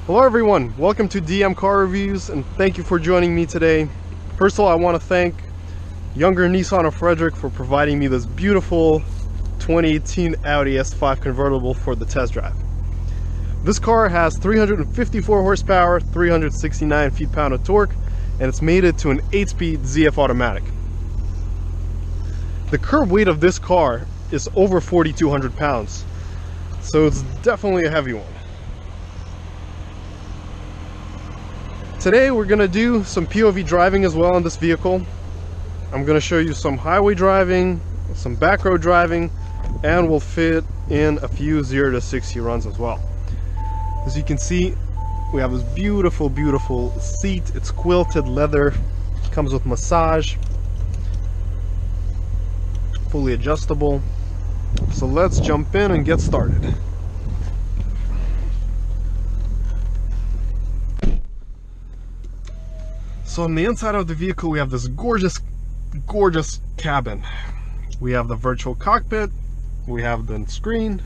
Hello everyone, welcome to DM Car Reviews and thank you for joining me today. First of all, I want to thank Younger Nissan of Frederick for providing me this beautiful 2018 Audi S5 convertible for the test drive. This car has 354 horsepower, 369 feet-pound of torque, and it's mated to an 8-speed ZF automatic. The curb weight of this car is over 4,200 pounds, so it's definitely a heavy one. Today we're going to do some POV driving as well on this vehicle. I'm going to show you some highway driving, some back road driving, and we'll fit in a few 0 to 60 runs as well. As you can see, we have this beautiful seat. It's quilted leather, comes with massage, fully adjustable. So let's jump in and get started. So on the inside of the vehicle we have this gorgeous cabin. We have the virtual cockpit, we have the screen,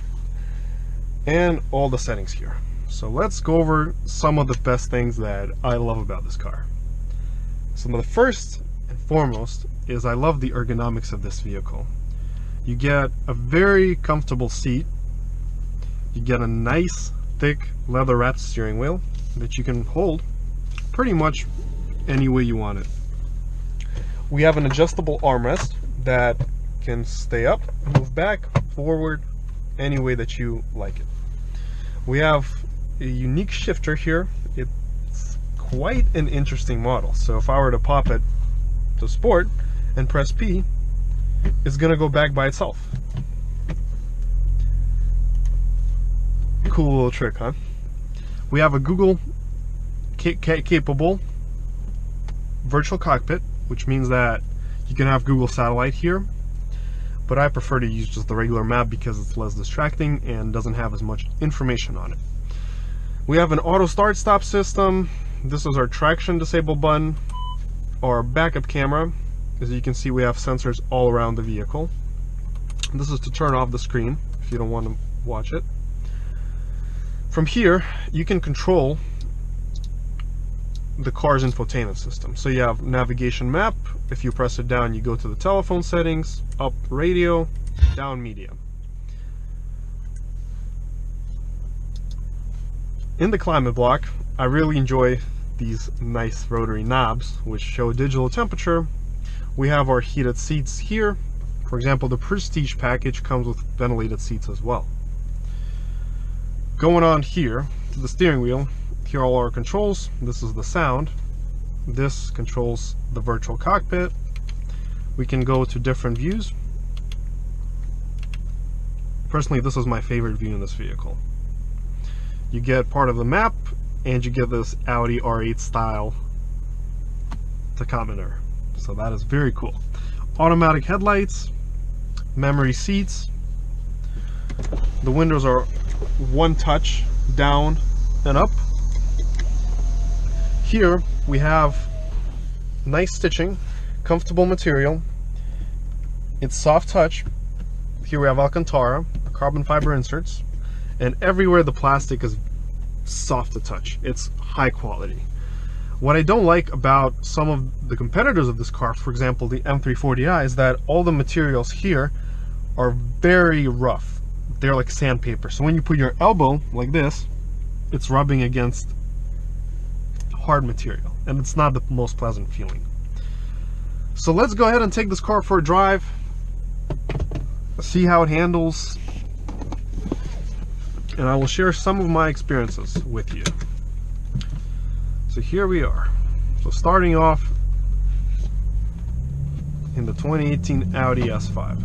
and all the settings here. So let's go over some of the best things that I love about this car. So the first and foremost is I love the ergonomics of this vehicle. You get a very comfortable seat. You get a nice thick leather wrapped steering wheel that you can hold pretty much any way you want it. We have an adjustable armrest that can stay up, move back, forward, any way that you like it. We have a unique shifter here. It's quite an interesting model. So if I were to pop it to sport and press P, it's gonna go back by itself. Cool little trick, huh? We have a Google capable virtual cockpit, which means that you can have Google Satellite here, but I prefer to use just the regular map because it's less distracting and doesn't have as much information on it. We have an auto start stop system. This is our traction disable button. Our backup camera. As you can see, we have sensors all around the vehicle. This is to turn off the screen if you don't want to watch it. From here you can control the car's infotainment system. So you have navigation map. If you press it down, you go to the telephone settings, up radio, down media. In the climate block, I really enjoy these nice rotary knobs which show digital temperature. We have our heated seats here. For example, the Prestige package comes with ventilated seats as well. Going on here to the steering wheel, here are all our controls. This is the sound. This controls the virtual cockpit. We can go to different views. Personally, this is my favorite view in this vehicle. You get part of the map and you get this Audi R8 style tachometer. So that is very cool. Automatic headlights, memory seats. The windows are one touch down and up. Here we have nice stitching, comfortable material. It's soft touch. Here we have Alcantara, carbon fiber inserts, and everywhere the plastic is soft to touch. It's high quality. What I don't like about some of the competitors of this car, for example the M340i, is that all the materials here are very rough. They're like sandpaper. So when you put your elbow like this, it's rubbing against hard material, and it's not the most pleasant feeling. So let's go ahead and take this car for a drive, see how it handles, and I will share some of my experiences with you. So here we are. So starting off in the 2018 Audi S5.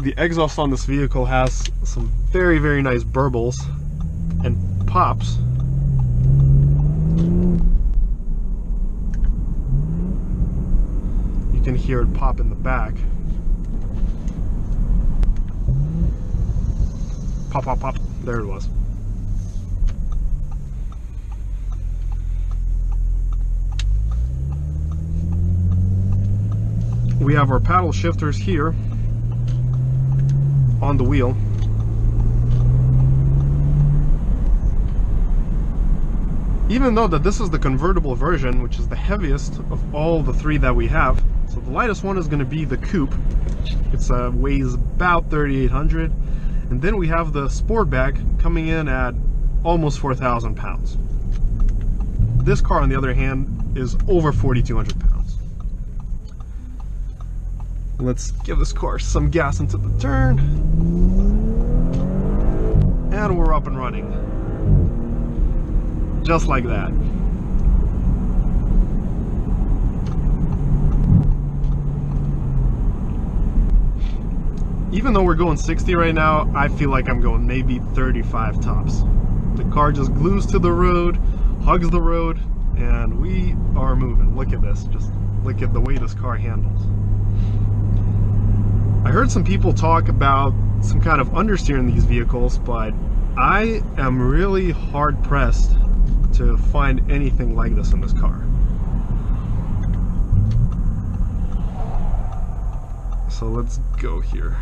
The exhaust on this vehicle has some very nice burbles and pops. You can hear it pop in the back. Pop, pop, pop. There it was. We have our paddle shifters here on the wheel. Even though that this is the convertible version, which is the heaviest of all the three that we have. So the lightest one is going to be the coupe. It's weighs about 3,800, and then we have the Sportback coming in at almost 4,000 pounds. This car, on the other hand, is over 4,200 pounds. Let's give this car some gas into the turn, and we're up and running. Just like that. Even though we're going 60 right now, I feel like I'm going maybe 35 tops. The car just glues to the road, hugs the road, and we are moving. Look at this. Just look at the way this car handles. I heard some people talk about some kind of understeer in these vehicles, but I am really hard pressed to find anything like this in this car. So let's go here.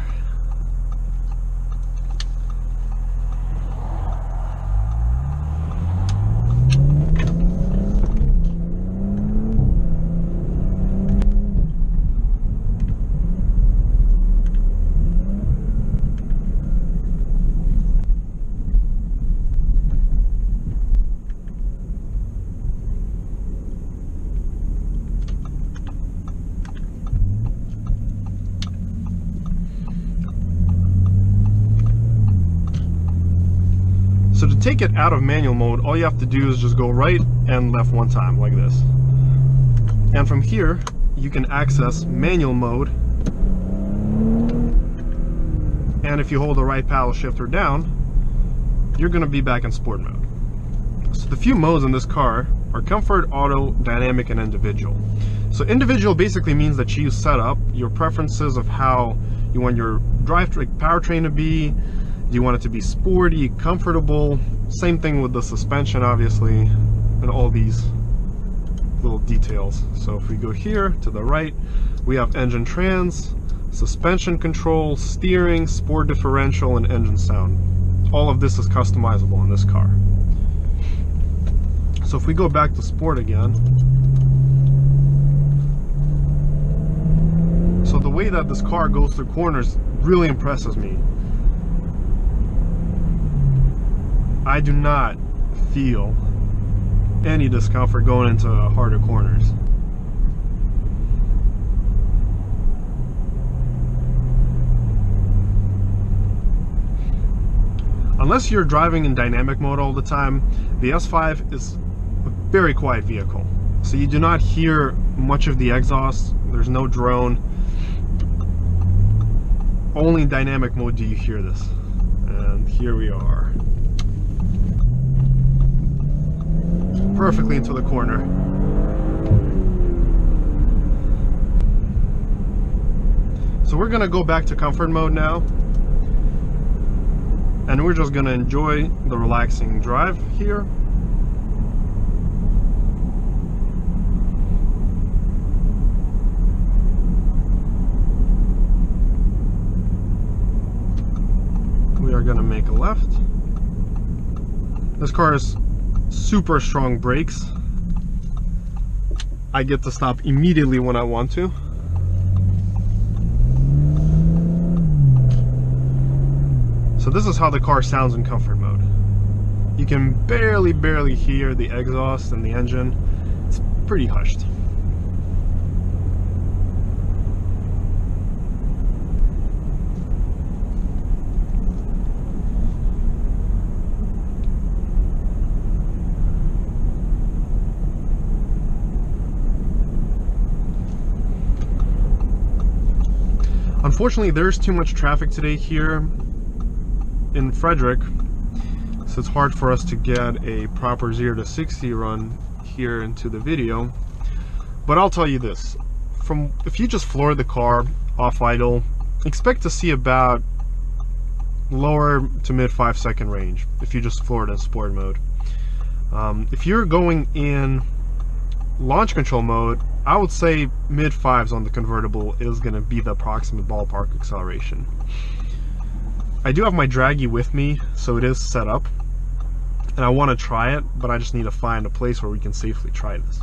So to take it out of manual mode, all you have to do is just go right and left one time, like this. And from here, you can access manual mode. And if you hold the right paddle shifter down, you're gonna be back in sport mode. So the few modes in this car are comfort, auto, dynamic, and individual. So individual basically means that you set up your preferences of how you want your powertrain to be. Do you want it to be sporty, comfortable? Same thing with the suspension, obviously, and all these little details. So if we go here to the right, we have engine trans, suspension control, steering, sport differential, and engine sound. All of this is customizable in this car. So if we go back to sport again, so the way that this car goes through corners really impresses me. I do not feel any discomfort going into harder corners. Unless you're driving in dynamic mode all the time, the S5 is a very quiet vehicle. So you do not hear much of the exhaust. There's no drone. Only in dynamic mode do you hear this. And here we are. Perfectly into the corner. So we're gonna go back to comfort mode now, and we're just gonna enjoy the relaxing drive here. We are gonna make a left. This car is super strong brakes. I get to stop immediately when I want to. So this is how the car sounds in comfort mode. You can barely hear the exhaust and the engine. It's pretty hushed. Unfortunately, there's too much traffic today here in Frederick, so it's hard for us to get a proper 0 to 60 run here into the video. But I'll tell you this, if you just floor the car off idle, expect to see about lower to mid 5-second range if you just floor it in sport mode. If you're going in launch control mode, I would say mid 5s on the convertible is going to be the approximate ballpark acceleration. I do have my Dragy with me, so it is set up. and I want to try it, but I just need to find a place where we can safely try this.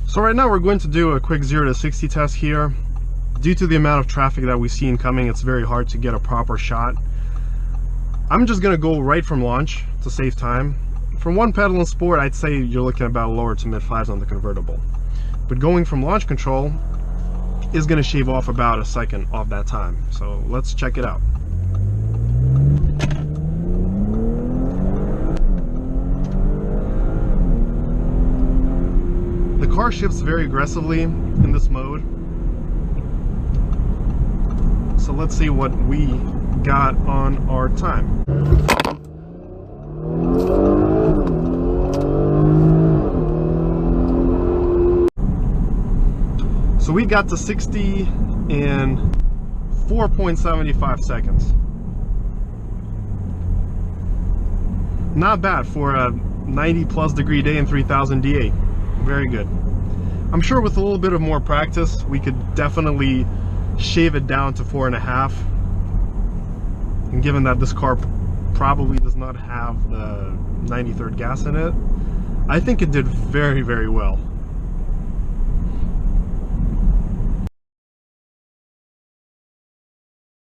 So right now we're going to do a quick 0 to 60 test here. Due to the amount of traffic that we've seen coming, it's very hard to get a proper shot. I'm just gonna go right from launch to save time. From one pedal in sport, I'd say you're looking about lower to mid 5s on the convertible. But going from launch control is gonna shave off about a second off that time. So let's check it out. The car shifts very aggressively in this mode. So let's see what we got on our time. So we got to 60 in 4.75 seconds. Not bad for a 90+ degree day in 3000 DA. Very good. I'm sure with a little bit of more practice, we could definitely shave it down to 4.5. And given that this car probably does not have the 93rd gas in it, I think it did very, very well.